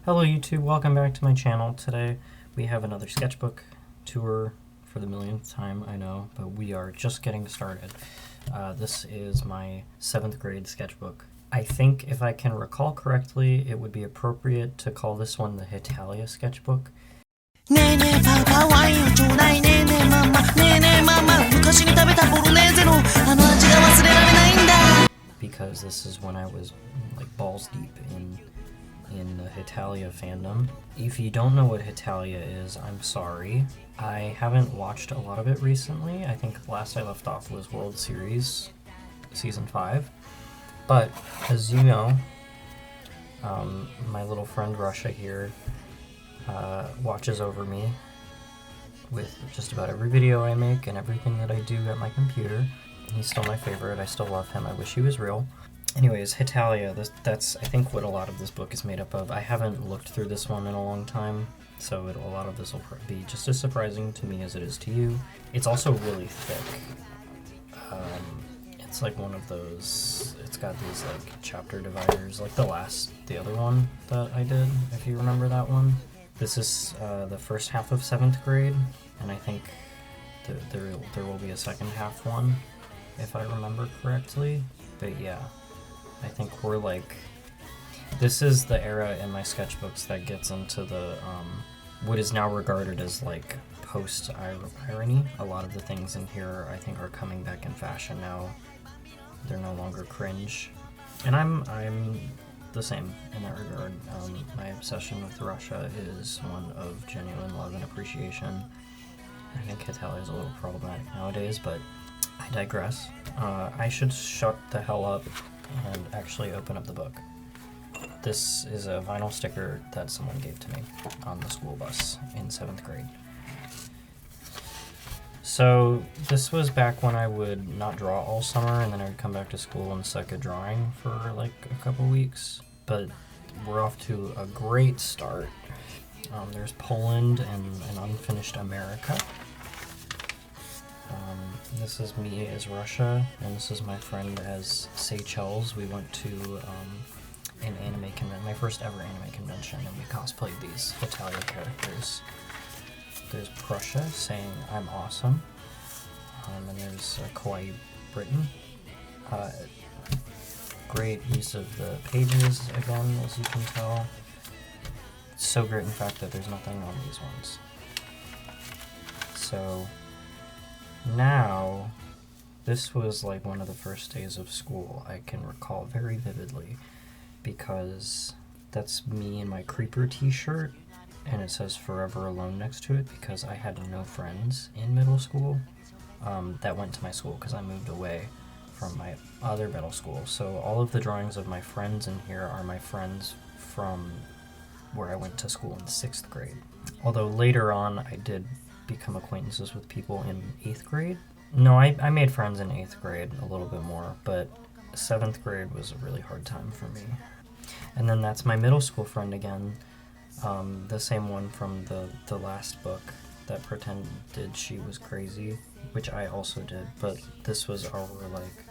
Hello YouTube, welcome back to my channel. Today we have another sketchbook tour for the millionth time, I know, but we are just getting started. This is my 7th grade sketchbook. I think if I can recall correctly, it would be appropriate to call this one the HETALIA Sketchbook. Because this is when I was like balls deep in the HETALIA fandom. If you don't know what HETALIA is, I'm sorry. I haven't watched a lot of it recently. I think last I left off was World Series Season 5. But, as you know, my little friend Russia here watches over me with just about every video I make and everything that I do at my computer. He's still my favorite. I still love him. I wish he was real. Anyways, HETALIA, that's I think what a lot of this book is made up of. I haven't looked through this one in a long time, so a lot of this will be just as surprising to me as it is to you. It's also really thick. It's like one of those, it's got these like chapter dividers, like the other one that I did, if you remember that one. This is the first half of 7th grade, and I think there will be a second half one, if I remember correctly, but yeah. I think we're like, this is the era in my sketchbooks that gets into the, what is now regarded as like post-irony. A lot of the things in here I think are coming back in fashion now. They're no longer cringe. And I'm the same in that regard. My obsession with Russia is one of genuine love and appreciation. I think HETALIA is a little problematic nowadays, but I digress. I should shut the hell up and actually open up the book. This is a vinyl sticker that someone gave to me on the school bus in 7th grade. So this was back when I would not draw all summer and then I would come back to school and suck at drawing for like a couple weeks. But we're off to a great start. There's Poland and an unfinished America. This is me as Russia, and this is my friend as Seychelles. We went to an anime convention, my first ever anime convention, and we cosplayed these HETALIA characters. There's Prussia saying, "I'm awesome," and there's Kawaii Britain. Great use of the pages, again, as you can tell. It's so great, in fact, that there's nothing on these ones. So now, this was like one of the first days of school I can recall very vividly, because that's me in my Creeper t-shirt, and it says Forever Alone next to it because I had no friends in middle school that went to my school because I moved away from my other middle school. So all of the drawings of my friends in here are my friends from where I went to school in 6th grade. Although later on I did become acquaintances with people in 8th grade. No, I made friends in 8th grade a little bit more, but 7th grade was a really hard time for me. And then that's my middle school friend again, the same one from the last book that pretended she was crazy, which I also did, but this was our like,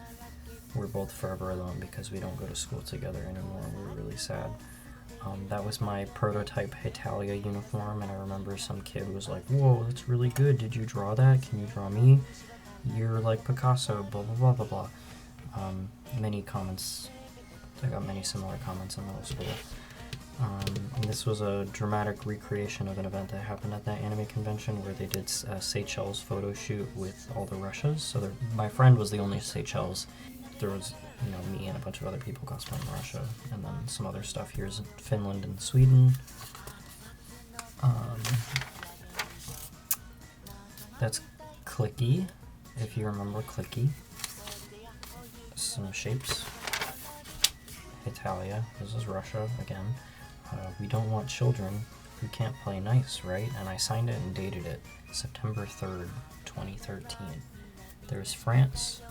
we're both forever alone because we don't go to school together anymore. We were really sad. That was my prototype HETALIA uniform, and I remember some kid was like, "Whoa, that's really good. Did you draw that? Can you draw me? You're like Picasso, blah, blah, blah, blah, blah." Many comments. I got many similar comments in middle school. And this was a dramatic recreation of an event that happened at that anime convention where they did a Seychelles photo shoot with all the Russias. So my friend was the only Seychelles. There was, me and a bunch of other people cosplaying Russia, and then some other stuff. Here's Finland and Sweden. That's Clicky, if you remember Clicky. Some shapes. HETALIA, this is Russia again. We don't want children who can't play nice, right? And I signed it and dated it September 3rd, 2013. There's France.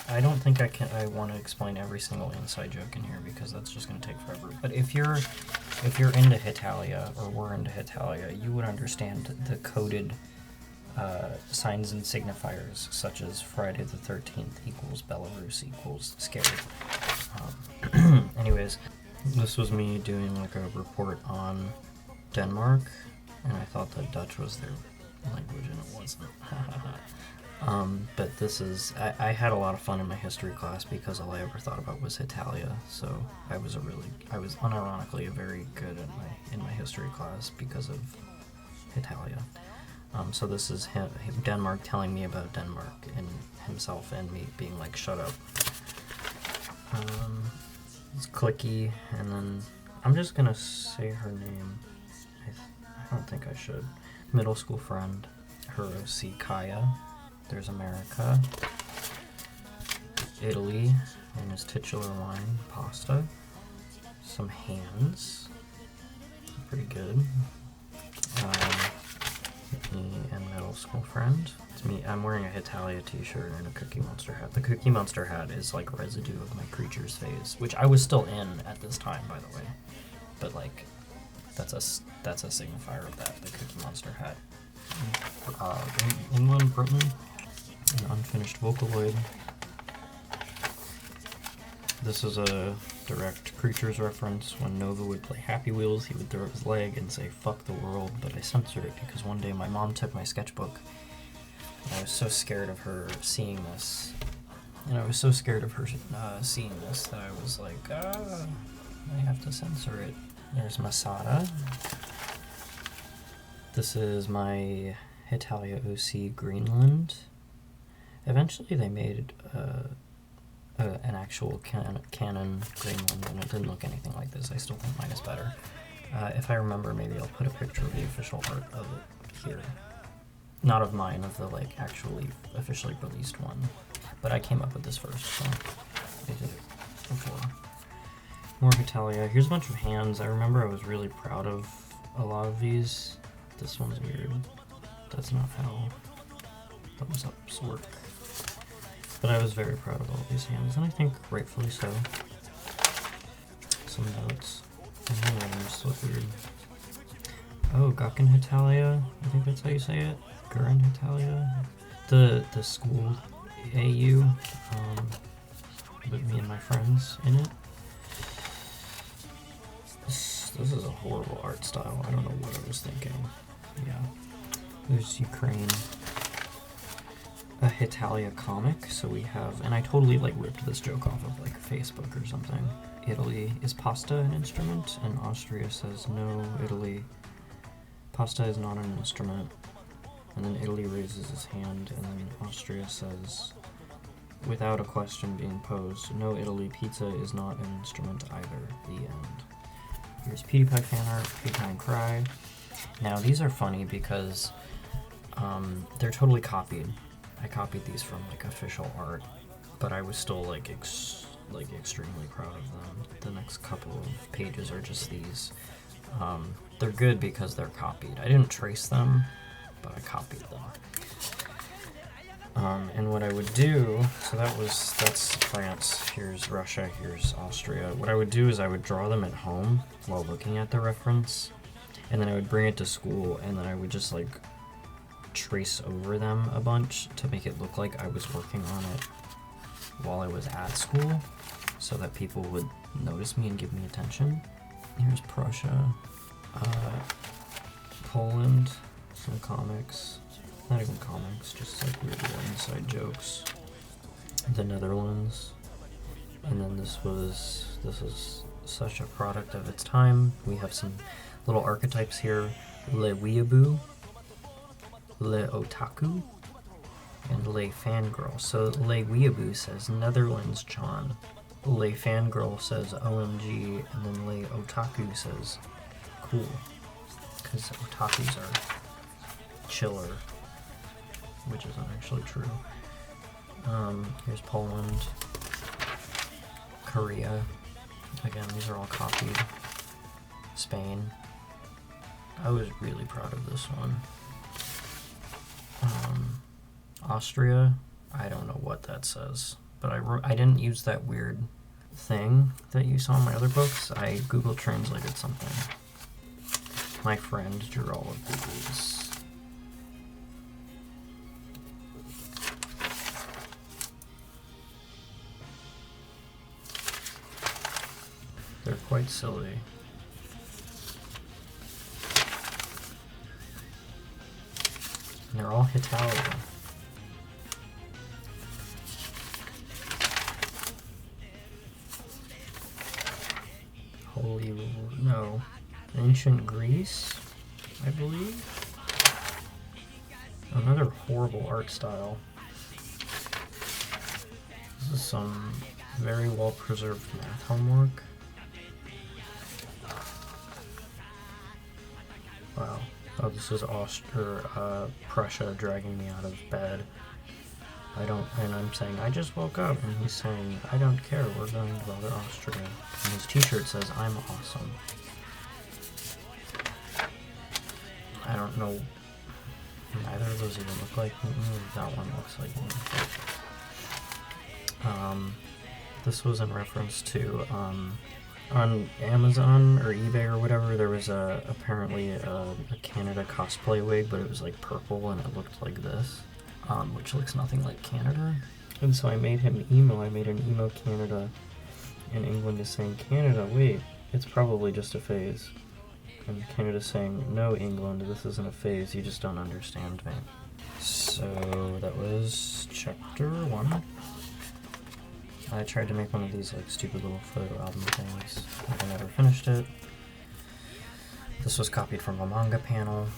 I don't think I want to explain every single inside joke in here because that's just going to take forever. But if you're into HETALIA, or were into HETALIA, you would understand the coded signs and signifiers, such as Friday the 13th equals Belarus equals scary. Anyways, This was me doing like a report on Denmark, and I thought that Dutch was their language, and it wasn't. But this is, I had a lot of fun in my history class because all I ever thought about was HETALIA, so I was unironically very good in my history class because of HETALIA. So this is Denmark telling me about Denmark and himself, and me being like, shut up. It's clicky, and then I'm just gonna say her name. I don't think I should. Middle school friend, her OC Kaya. There's America, Italy, and his titular wine, pasta. Some hands, pretty good. Me and middle school friend. It's me. I'm wearing a HETALIA t-shirt and a Cookie Monster hat. The Cookie Monster hat is like residue of my Creatures phase, which I was still in at this time, by the way. But like, that's a signifier of that. The Cookie Monster hat. England, Britain, an unfinished Vocaloid. This is a direct Creatures reference. When Nova would play Happy Wheels, he would throw up his leg and say, "Fuck the world," but I censored it because one day my mom took my sketchbook, and I was so scared of her seeing this. And I was so scared of her seeing this that I was like, I have to censor it. There's Masada. This is my HETALIA OC Greenland. Eventually they made an actual canon Greenland, and it didn't look anything like this. I still think mine is better. If I remember, maybe I'll put a picture of the official art of it here. Not of mine, of the like actually officially released one. But I came up with this first, so I did it before. More HETALIA. Here's a bunch of hands. I remember I was really proud of a lot of these. This one's weird. That's not how thumbs ups work. But I was very proud of all these hands, and I think rightfully so. Some notes. And the names look weird. Oh, Gakuen HETALIA. I think that's how you say it. Guren HETALIA. The school AU. With me and my friends in it. This is a horrible art style. I don't know what I was thinking. Yeah. There's Ukraine. A HETALIA comic, so we have, and I totally like ripped this joke off of like Facebook or something. Italy, is pasta an instrument? And Austria says no, Italy, pasta is not an instrument. And then Italy raises his hand, and then Austria says, without a question being posed, no, Italy, pizza is not an instrument either. The end. Here's PewDiePie fan art, PewDiePie and Cry. Now these are funny because they're totally copied. I copied these from like official art, but I was still like extremely proud of them. The next couple of pages are just these. They're good because they're copied. I didn't trace them, but I copied them. And what I would do, so that's France, here's Russia, here's Austria. What I would do is I would draw them at home while looking at the reference, and then I would bring it to school, and then I would just like trace over them a bunch to make it look like I was working on it while I was at school, so that people would notice me and give me attention. Here's Prussia, Poland, some comics, not even comics, just like weird little inside jokes. The Netherlands, and then this is such a product of its time. We have some little archetypes here: Le Weeaboo, Le Otaku, and Le Fangirl. So Le Weeaboo says Netherlands Chan, Le Fangirl says OMG, and then Le Otaku says cool, because otakus are chiller, which isn't actually true. Here's Poland, Korea. Again, these are all copied. Spain. I was really proud of this one. Austria, I don't know what that says, but I didn't use that weird thing that you saw in my other books. I Google translated something. My friend drew all of these. They're quite silly. And they're all HETALIA. No. Ancient Greece, I believe? Another horrible art style. This is some very well preserved math homework. Wow. Oh, this is Prussia dragging me out of bed. And I'm saying, I just woke up, and he's saying, I don't care, we're going to bother Austria. And his t-shirt says, I'm awesome. I don't know, neither of those even look like me. That one looks like me. This was in reference to, on Amazon or eBay or whatever, there was apparently a Canada cosplay wig, but it was like purple and it looked like this. Which looks nothing like Canada. And so I made him emo. I made an emo Canada, and England is saying, Canada, wait, it's probably just a phase. And Canada's saying, no, England, this isn't a phase, you just don't understand me. So that was chapter 1. I tried to make one of these like stupid little photo album things, but I never finished it. This was copied from a manga panel.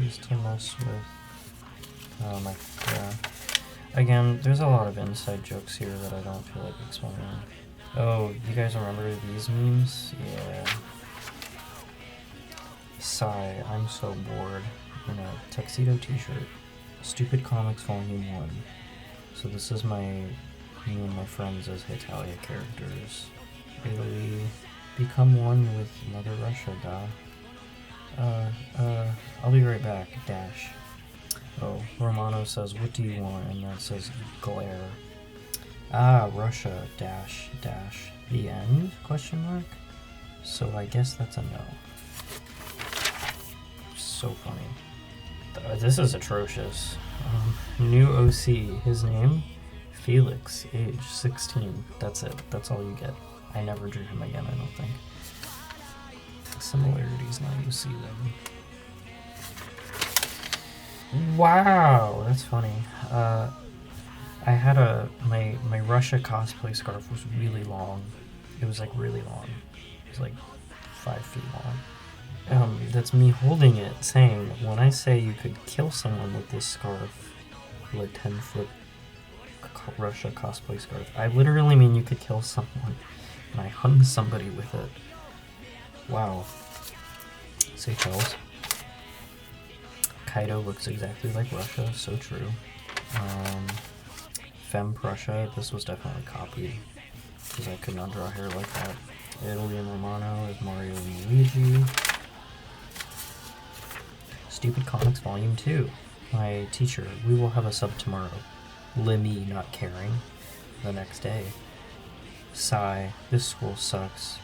Used to mess with. Again, there's a lot of inside jokes here that I don't feel like explaining. Oh, you guys remember these memes? Yeah. Sigh, I'm so bored. In a tuxedo t-shirt. Stupid Comics Volume 1. So this is me and my friends as HETALIA characters. Italy, become one with Mother Russia, I'll be right back, dash. Oh, Romano says, what do you want? And that says, glare. Ah, Russia, dash, dash. The end? Question mark? So I guess that's a no. So funny. This is atrocious. New OC, his name? Felix, age 16. That's it. That's all you get. I never drew him again, I don't think. Similarities, now you see them. Wow, that's funny. I had my Russia cosplay scarf was really long. It was like really long. It was like 5 feet long. That's me holding it, saying, when I say you could kill someone with this scarf, like 10-foot Russia cosplay scarf, I literally mean you could kill someone. And I hung somebody with it. Wow. Seychelles. Kaido looks exactly like Russia, so true. Femme Prussia, this was definitely copied, because I could not draw hair like that. Italy and Romano is Mario and Luigi. Stupid Comics Volume 2. My teacher, we will have a sub tomorrow. Lemmy not caring. The next day. Sigh, this school sucks.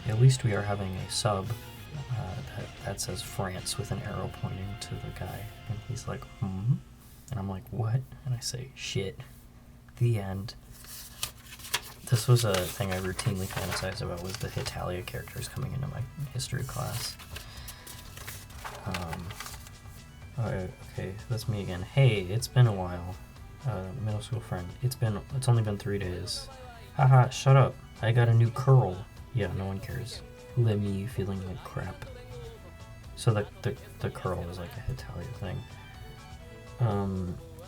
At least we are having a sub. That says France with an arrow pointing to the guy. And he's like, And I'm like, what? And I say, shit. The end. This was a thing I routinely fantasized about, was the HETALIA characters coming into my history class. Okay, that's me again. Hey, it's been a while. Middle school friend. It's only been 3 days. Haha, shut up. I got a new curl. Yeah, no one cares. Lemmy feeling like crap. So the curl is like a HETALIA thing.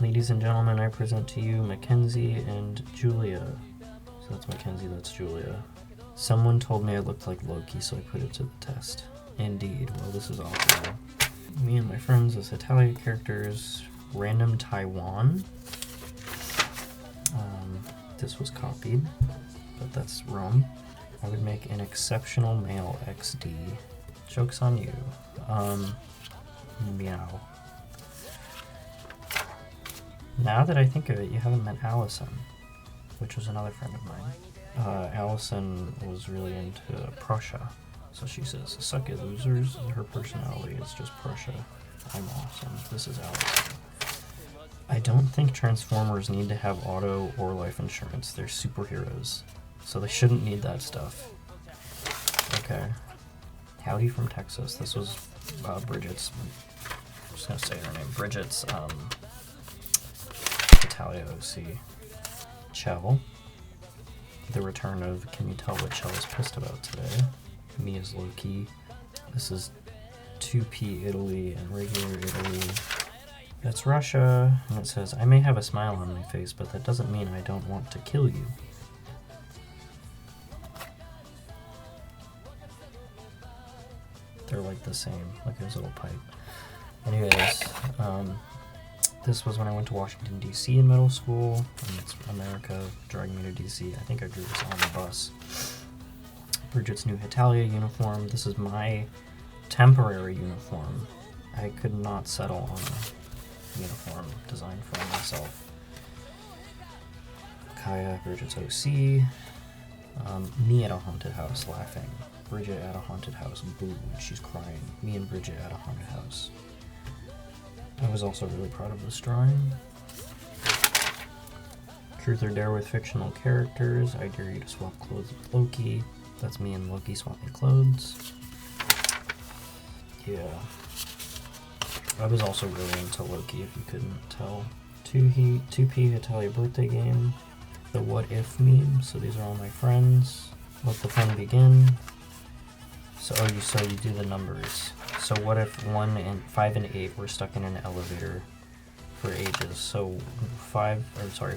Ladies and gentlemen, I present to you Mackenzie and Julia. So that's Mackenzie, that's Julia. Someone told me I looked like Loki, so I put it to the test. Indeed. Well, this is awful. Me and my friends as HETALIA characters. Random Taiwan. This was copied, but that's wrong. I would make an exceptional male XD. Joke's on you. Meow. Now that I think of it, you haven't met Allison, which was another friend of mine. Allison was really into Prussia, so she says, suck it, losers. Her personality is just Prussia. I'm awesome. This is Allison. I don't think Transformers need to have auto or life insurance. They're superheroes, so they shouldn't need that stuff. Okay. Howdy from Texas. This was Bridget's, I'm just gonna say her name, Bridget's HETALIA OC. Chell. The return of Can You Tell What Chell is Pissed About Today? Me as Loki. This is 2P Italy and regular Italy. That's Russia. And it says, I may have a smile on my face, but that doesn't mean I don't want to kill you. They're like the same, like his little pipe. Anyways, this was when I went to Washington, D.C. in middle school, and it's America dragging me to D.C. I think I drew this on the bus. Bridget's new HETALIA uniform. This is my temporary uniform. I could not settle on a uniform design for myself. Kaya, Bridget's OC. Me at a haunted house laughing. Bridget at a haunted house, boo, she's crying. Me and Bridget at a haunted house. I was also really proud of this drawing. Truth or Dare with fictional characters. I dare you to swap clothes with Loki. That's me and Loki swapping clothes. Yeah. I was also really into Loki, if you couldn't tell. 2P HETALIA birthday game. The What If meme. So these are all my friends. Let the fun begin. So you do the numbers. So what if 5 and 8 were stuck in an elevator for ages? So 5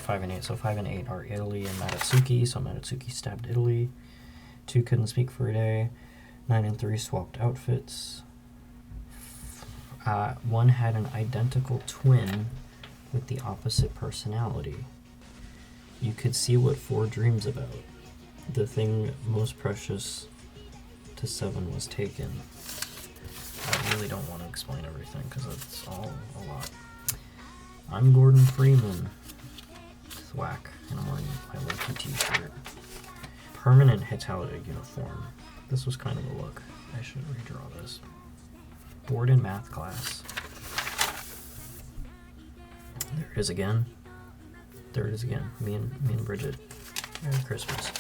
and 8. So 5 and 8 are Italy and Matatsuki. So Matatsuki stabbed Italy. 2 couldn't speak for a day. 9 and 3 swapped outfits. 1 had an identical twin with the opposite personality. You could see what 4 dreams about. The thing most precious to 7 was taken. I really don't want to explain everything because it's all a lot. I'm Gordon Freeman. Thwack, and I'm wearing my Loki t-shirt. Permanent HETALIA uniform. This was kind of a look. I should redraw this. Board in math class. There it is again. There it is again. Me and Bridget. Merry Christmas.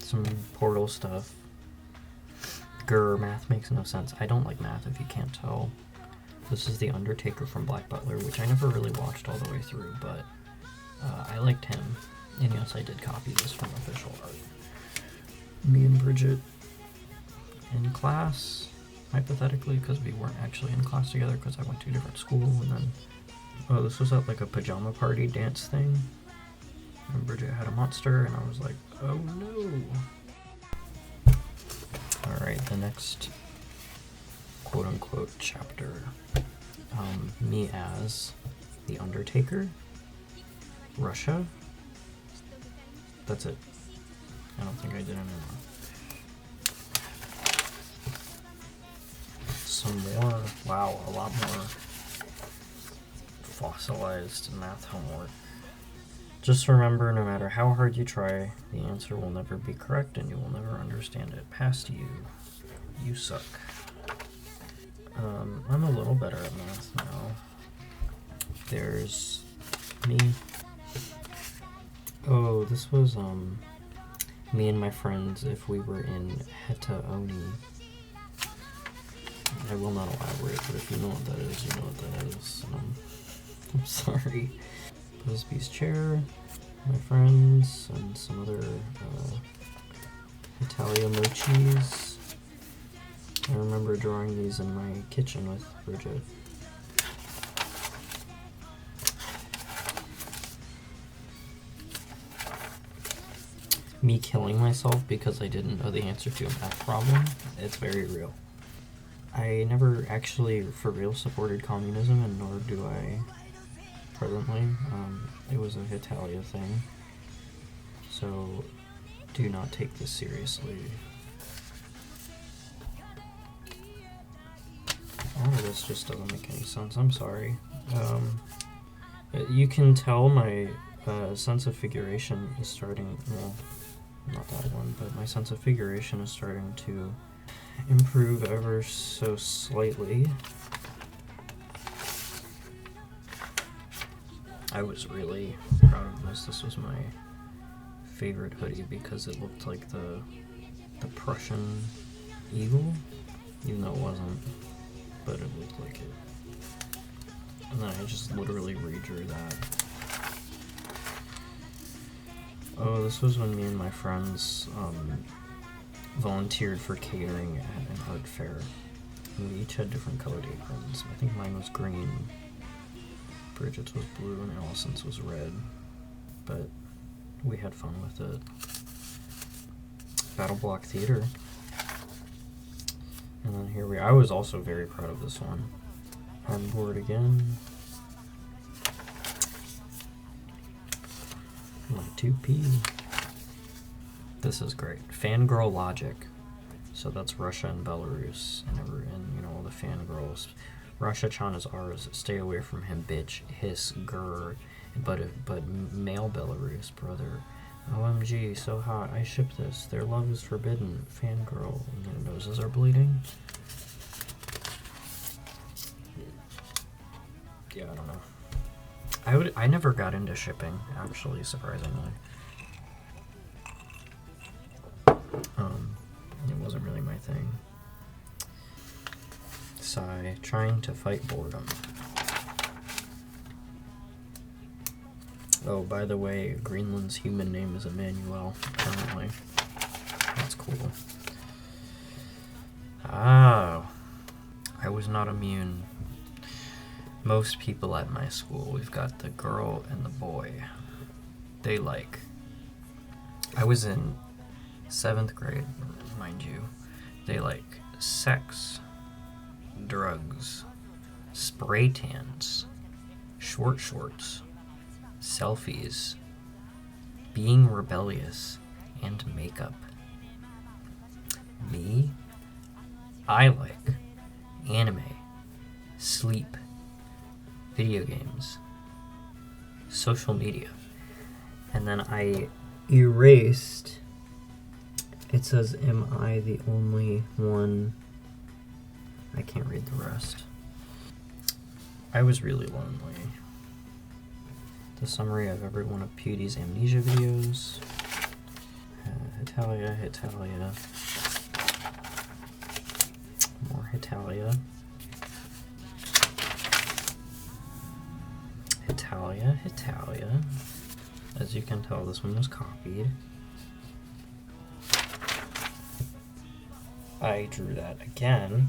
Some Portal stuff. Grr, math makes no sense. I don't like math if you can't tell. This is The Undertaker from Black Butler, which I never really watched all the way through, but I liked him. And yes, I did copy this from official art. Me and Bridget in class, hypothetically, because we weren't actually in class together because I went to a different school, and then, oh, this was at like a pajama party dance thing. And Bridget had a monster, and I was like, oh no. Alright, the next quote-unquote chapter. Me as The Undertaker. Russia. That's it. I don't think I did anymore. Some more, wow, a lot more fossilized math homework. Just remember, no matter how hard you try, the answer will never be correct and you will never understand it. Past you. You suck. I'm a little better at math now. There's me. Oh, this was me and my friends if we were in HETAONI. I will not elaborate, but if you know what that is, you know what that is. I'm sorry. Busby's chair, my friends, and some other HETALIA mochis. I remember drawing these in my kitchen with Bridget. Me killing myself because I didn't know the answer to a math problem, it's very real. I never actually for real supported communism, and nor do I presently. It was a HETALIA thing, so do not take this seriously. All of this just doesn't make any sense, I'm sorry. You can tell my sense of figuration is starting, well, not that one, but my sense of figuration is starting to improve ever so slightly. I was really proud of this. This was my favorite hoodie because it looked like the Prussian eagle, even though it wasn't, but it looked like it. And then I just literally redrew that. Oh, this was when me and my friends volunteered for catering at an art fair. And we each had different colored aprons. I think mine was green, Bridget's was blue, and Allison's was red. But we had fun with it. Battle Block Theater. And then here I was also very proud of this one. I'm bored again. My 2P. This is great. Fangirl Logic. So that's Russia and Belarus, and you know, all the fangirls. Russia-chan is ours. Stay away from him, bitch. Hiss, grr. But male Belarus, brother. OMG, so hot. I ship this. Their love is forbidden. Fangirl. And their noses are bleeding. Yeah, I don't know. I never got into shipping, actually, surprisingly. It wasn't really my thing. Sigh, trying to fight boredom. Oh, by the way, Greenland's human name is Emmanuel, apparently. That's cool. Oh, I was not immune. Most people at my school, we've got the girl and the boy. They like... I was in 7th grade, mind you. They like sex, drugs, spray tans, short shorts, selfies, being rebellious, and makeup. Me? I like anime, sleep, video games, social media. And then I erased, it says, am I the only one? I can't read the rest. I was really lonely. The summary of every one of Pewdie's amnesia videos. HETALIA, HETALIA. More HETALIA. HETALIA, HETALIA. As you can tell, this one was copied. I drew that again.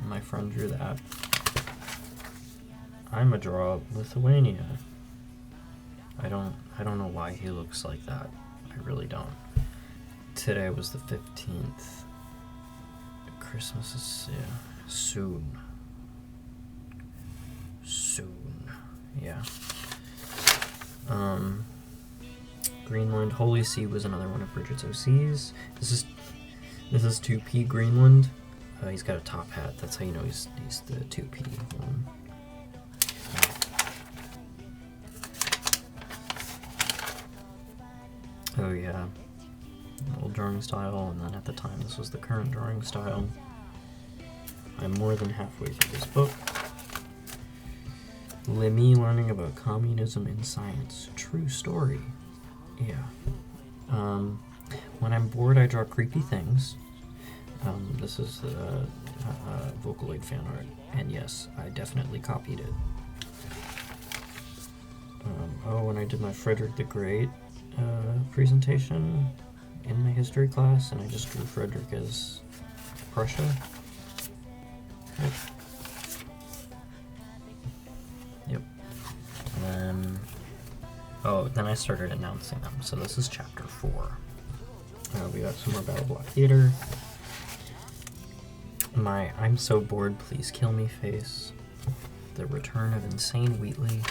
My friend drew that. I'm a draw Lithuania. I don't know why he looks like that. I really don't. Today was the 15th. Christmas is, yeah, soon. Soon. Yeah. Greenland. Holy Sea was another one of Bridget's OCs. This is 2P Greenland. He's got a top hat. That's how you know he's the 2P one. Oh yeah. Old drawing style, and then at the time this was the current drawing style. I'm more than halfway through this book. Me learning about communism in science. True story. Yeah. When I'm bored, I draw creepy things. This is Vocaloid fan art, and yes, I definitely copied it. When I did my Frederick the Great presentation in my history class, and I just drew Frederick as Prussia. Yep. And then, then I started announcing them. So this is chapter 4. We got some more Battle Block Theater. My I'm so bored, please kill me face. The return of Insane Wheatley.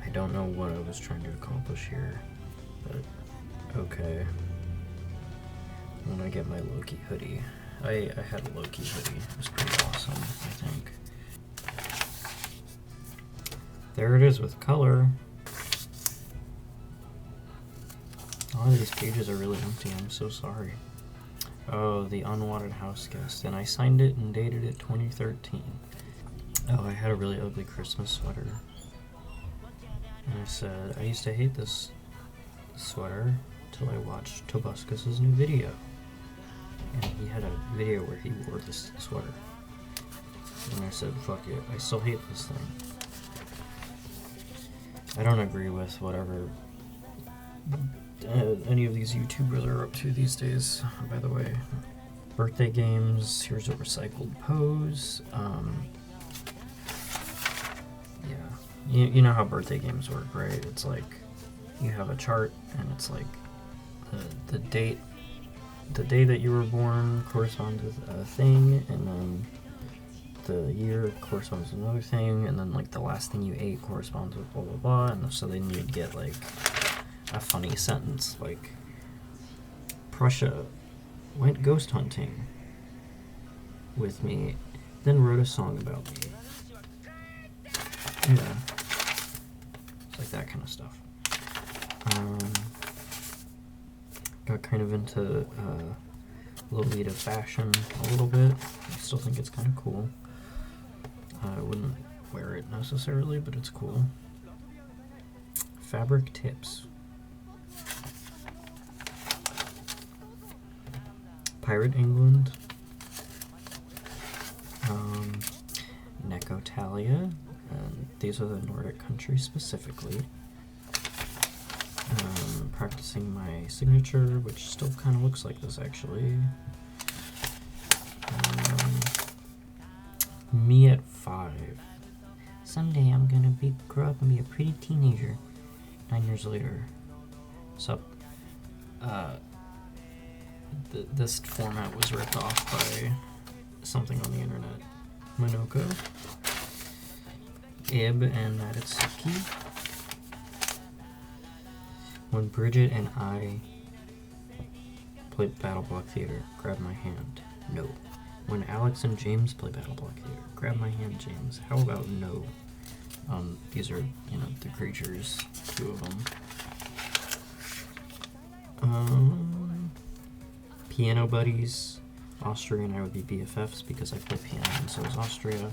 I don't know what I was trying to accomplish here, but okay. When I get my Loki hoodie. I had a Loki hoodie. It was pretty awesome, I think. There it is with color. A lot of these pages are really empty. I'm so sorry. Oh, the unwanted house guest. And I signed it and dated it 2013. Oh, I had a really ugly Christmas sweater. And I said, I used to hate this sweater till I watched Tobuscus's new video. And he had a video where he wore this sweater. And I said, fuck it, I still hate this thing. I don't agree with whatever any of these YouTubers are up to these days, by the way. Birthday games, here's a recycled pose. Yeah, you know how birthday games work, right? It's like you have a chart and it's like the date that you were born corresponds with a thing, and then the year corresponds with another thing, and then like the last thing you ate corresponds with blah blah blah, and so then you'd get like a funny sentence like Prussia went ghost hunting with me, then wrote a song about me. Yeah, it's like that kind of stuff. Got kind of into Lolita fashion a little bit. I still think it's kind of cool. I wouldn't wear it necessarily, but it's cool. Fabric tips. Pirate England. HETALIA. And these are the Nordic countries specifically. Practicing my signature, which still kind of looks like this actually. Me at 5. Someday I'm gonna grow up and be a pretty teenager. 9 years later. Sup? This format was ripped off by something on the internet. Monoko. Ib and Natsuki. When Bridget and I played Battle Block Theater, grab my hand. No. When Alex and James play Battle Block Theater, grab my hand, James. How about no? These are, the creatures, 2 of them. Piano buddies. Austria and I would be BFFs because I play piano and so is Austria.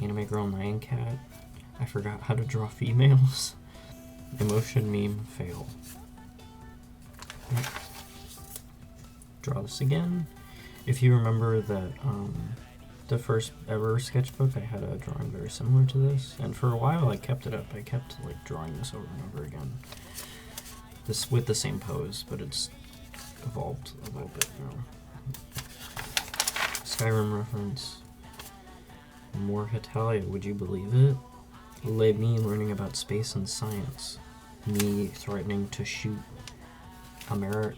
Anime girl, Nyan Cat. I forgot how to draw females. Emotion meme fail. Draw this again. If you remember that the first ever sketchbook, I had a drawing very similar to this, and for a while I kept it up. I kept drawing this over and over again. This with the same pose, but it's evolved a little bit now. Skyrim reference. More HETALIA, would you believe it? Me learning about space and science. Me threatening to shoot America,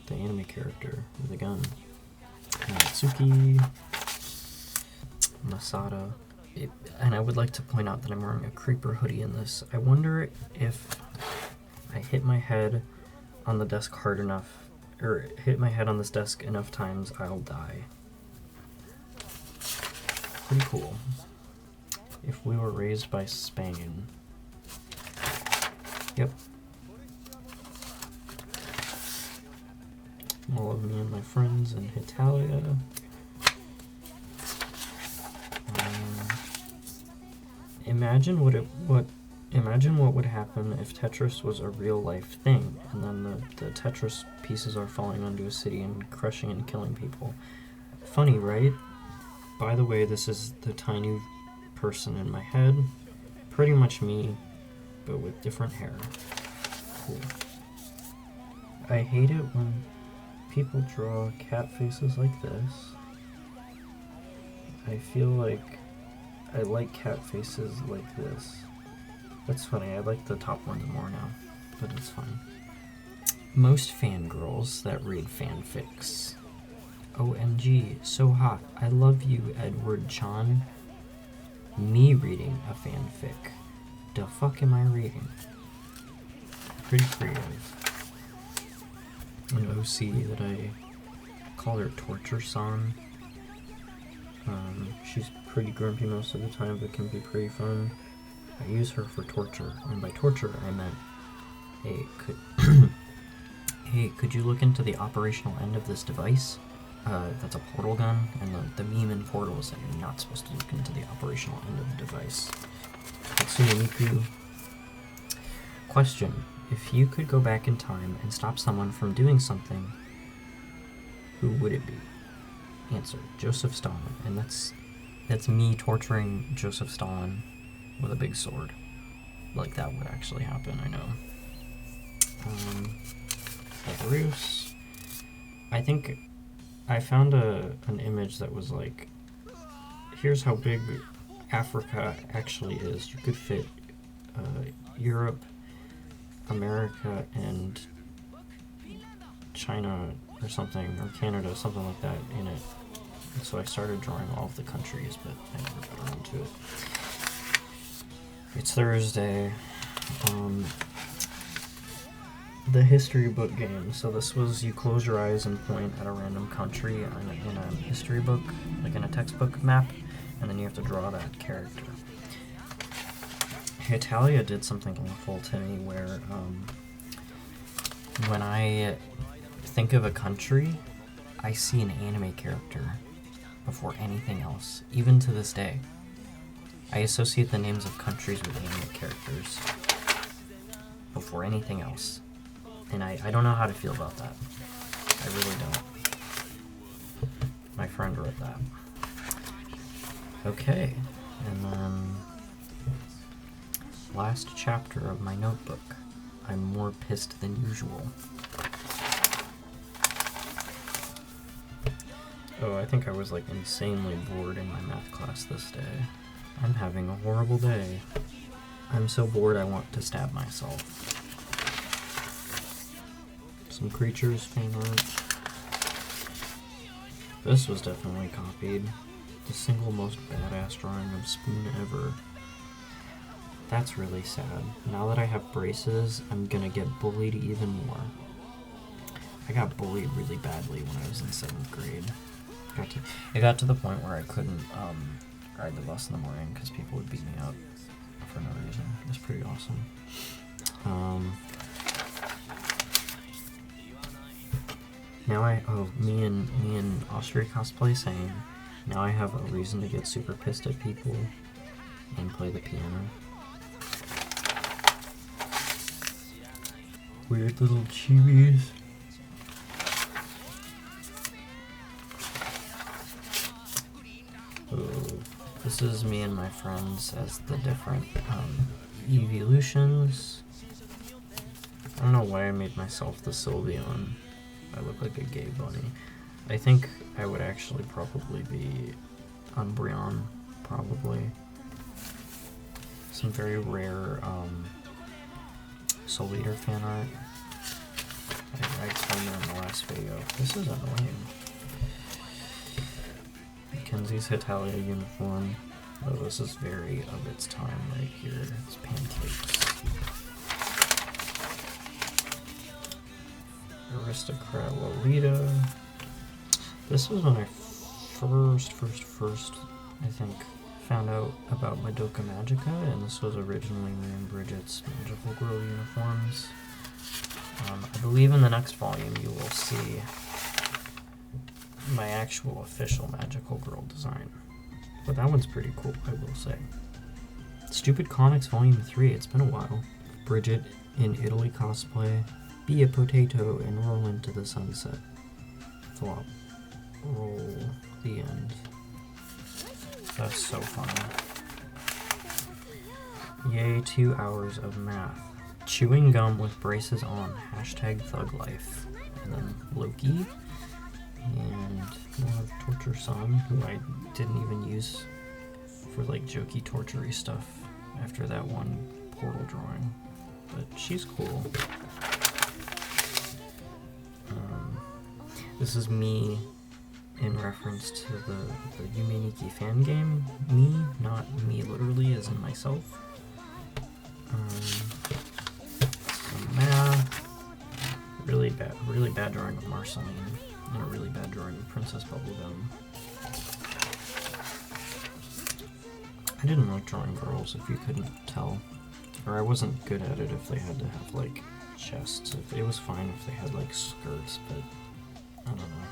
the anime character, with a gun. Natsuki. Masada. And I would like to point out that I'm wearing a creeper hoodie in this. I wonder if I hit my head on the desk hard enough, or hit my head on this desk enough times, I'll die. Pretty cool. If we were raised by Spain. Yep. All of me and my friends in HETALIA. Imagine what would happen if Tetris was a real life thing, and then the Tetris pieces are falling onto a city and crushing and killing people. Funny, right? By the way, this is the tiny person in my head. Pretty much me, but with different hair. Cool. I hate it when people draw cat faces like this. I feel like I like cat faces like this. That's funny, I like the top ones more now, but it's fine. Most fangirls that read fanfics. OMG, so hot. I love you, Edward Chan. Me reading a fanfic. The fuck am I reading? Pretty creative. An OC that I call her Torture San. She's pretty grumpy most of the time, but can be pretty fun. I use her for torture, and by torture I meant, hey, could you look into the operational end of this device? that's a portal gun, and the meme in Portal is that you're not supposed to look into the operational end of the device. Hatsune Miku. Question. If you could go back in time and stop someone from doing something, who would it be? Answer. Joseph Stalin. And that's me torturing Joseph Stalin with a big sword. Like, that would actually happen, I know. Belarus. I think I found an image that was like, here's how big Africa actually is. You could fit Europe, America, and China or something, or Canada, something like that in it. And so I started drawing all of the countries, but I never got around to it. It's Thursday. The history book game. So this was, you close your eyes and point at a random country in a history book, like in a textbook map, and then you have to draw that character. HETALIA did something awful to me where when I think of a country, I see an anime character before anything else, even to this day. I associate the names of countries with anime characters before anything else. And I don't know how to feel about that. I really don't. My friend wrote that. Okay, and then last chapter of my notebook. I'm more pissed than usual. Oh, I think I was like insanely bored in my math class this day. I'm having a horrible day. I'm so bored I want to stab myself. Some creatures, fan art. This was definitely copied. The single most badass drawing of Spoon ever. That's really sad. Now that I have braces, I'm gonna get bullied even more. I got bullied really badly when I was in 7th grade. It got to the point where I couldn't ride the bus in the morning because people would beat me up for no reason. It was pretty awesome. Now me and Austria Cosplay saying, now I have a reason to get super pissed at people and play the piano. Weird little chibis. Oh, this is me and my friends as the different evolutions. I don't know why I made myself the Sylveon. I look like a gay bunny. I think I would actually probably be Umbreon, probably. Some very rare Soul Eater fan art. I explained that in the last video. This is annoying. Mackenzie's Hetalia uniform. Oh, this is very of its time right here. It's pancakes. Aristocrat Lolita. This was when I first, I think, found out about Madoka Magica, and this was originally me and Bridget's Magical Girl uniforms. I believe in the next volume you will see my actual official Magical Girl design. But that one's pretty cool, I will say. Stupid Comics Volume 3, it's been a while. Bridget in Italy cosplay. Be a potato and roll into the sunset. Flop. Roll. The end. That's so funny. Yay, 2 hours of math. Chewing gum with braces on. Hashtag thug life. And then Loki. And more of Torture Sun, who I didn't even use for like jokey torture-y stuff after that one portal drawing. But she's cool. This is me in reference to the Yume Nikki fan game. Me, not me literally as in myself. Some math. Really bad drawing of Marceline. And a really bad drawing of Princess Bubblegum. I didn't like drawing girls, if you couldn't tell. Or I wasn't good at it if they had to have, like, chests. It was fine if they had, like, skirts, but I don't know.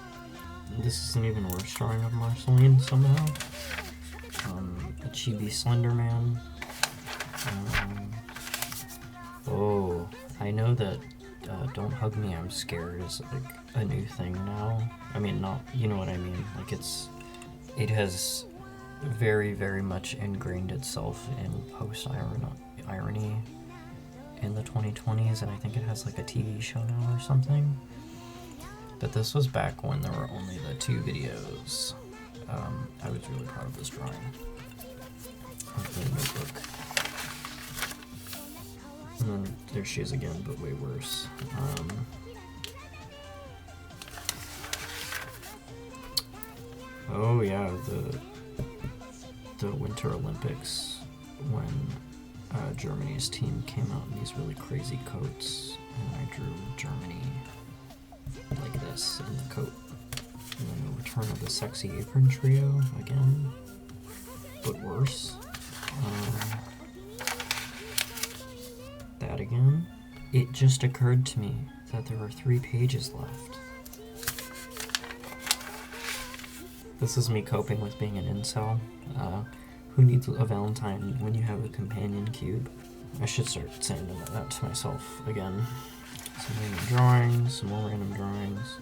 This is an even worse drawing of Marceline somehow. A chibi Slender Man. Oh, I know that Don't Hug Me, I'm Scared is like a new thing now. I mean, not, you know what I mean. Like it has very, very much ingrained itself in post-irony in the 2020s, and I think it has like a TV show now or something. But this was back when there were only the 2 videos. I was really proud of this drawing. Of the notebook. And then there she is again, but way worse. Oh yeah, the Winter Olympics when Germany's team came out in these really crazy coats, and I drew Germany like this in the coat. And then the return of the Sexy Apron Trio again, but worse. That again. It just occurred to me that there are 3 pages left. This is me coping with being an incel. Who needs a Valentine when you have a companion cube? I should start saying that to myself again. Some random drawings, some more random drawings.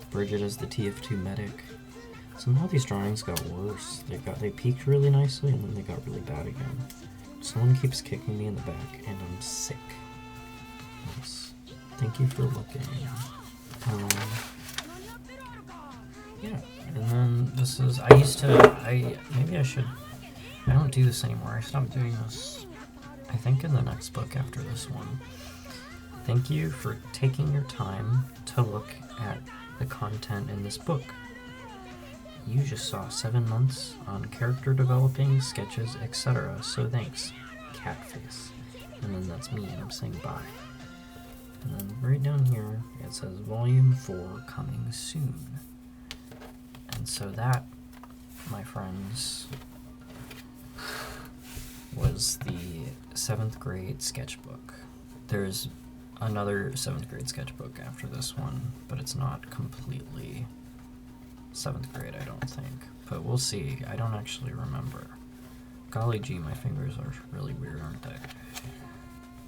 Bridget as the TF2 medic. Somehow these drawings got worse. They peaked really nicely and then they got really bad again. Someone keeps kicking me in the back and I'm sick. Yes. Thank you for looking. Yeah, and then this is, I don't do this anymore. I stopped doing this, I think, in the next book after this one. Thank you for taking your time to look at the content in this book. You just saw 7 months on character developing, sketches, etc. So thanks, Catface. And then that's me, and I'm saying bye. And then right down here, it says Volume 4 coming soon. And so that, my friends, was the 7th grade sketchbook. There's another 7th grade sketchbook after this one, but it's not completely 7th grade, I don't think. But we'll see. I don't actually remember. Golly gee, my fingers are really weird, aren't they?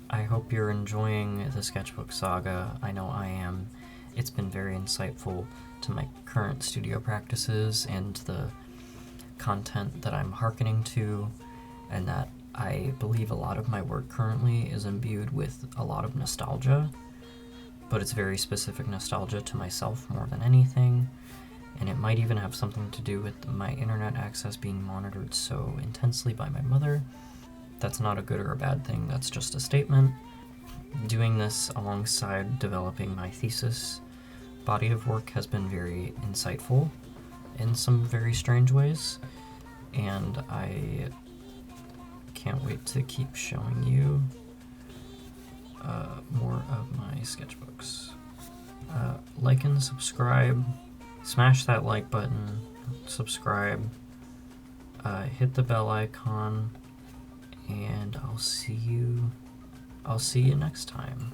I hope you're enjoying the sketchbook saga. I know I am. It's been very insightful to my current studio practices and the content that I'm hearkening to, and that I believe a lot of my work currently is imbued with a lot of nostalgia, but it's very specific nostalgia to myself more than anything, and it might even have something to do with my internet access being monitored so intensely by my mother. That's not a good or a bad thing, that's just a statement. Doing this alongside developing my thesis body of work has been very insightful in some very strange ways, and I can't wait to keep showing you more of my sketchbooks. Like and subscribe, smash that like button, subscribe, hit the bell icon, and I'll see you next time.